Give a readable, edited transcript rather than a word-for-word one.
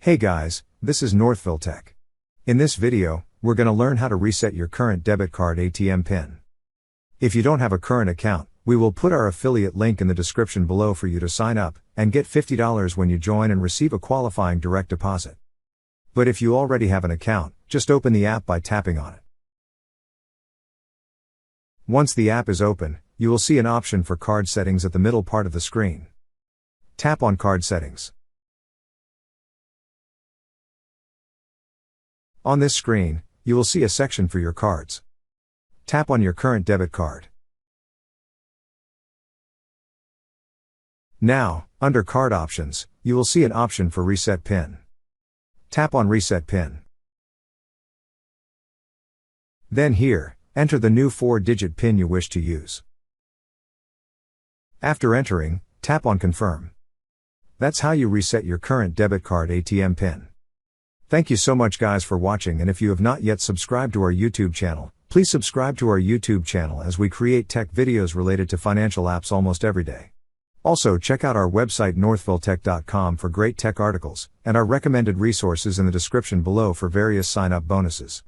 Hey guys, this is Northville Tech. In this video, we're going to learn how to reset your current debit card ATM PIN. If you don't have a current account, we will put our affiliate link in the description below for you to sign up and get $50 when you join and receive a qualifying direct deposit. But if you already have an account, just open the app by tapping on it. Once the app is open, you will see an option for card settings at the middle part of the screen. Tap on Card Settings. On this screen, you will see a section for your cards. Tap on your current debit card. Now, under Card Options, you will see an option for Reset PIN. Tap on Reset PIN. Then here, enter the new 4-digit PIN you wish to use. After entering, tap on Confirm. That's how you reset your current debit card ATM PIN. Thank you so much guys for watching, and if you have not yet subscribed to our YouTube channel, please subscribe to our YouTube channel as we create tech videos related to financial apps almost every day. Also check out our website northvilletech.com for great tech articles, and our recommended resources in the description below for various sign-up bonuses.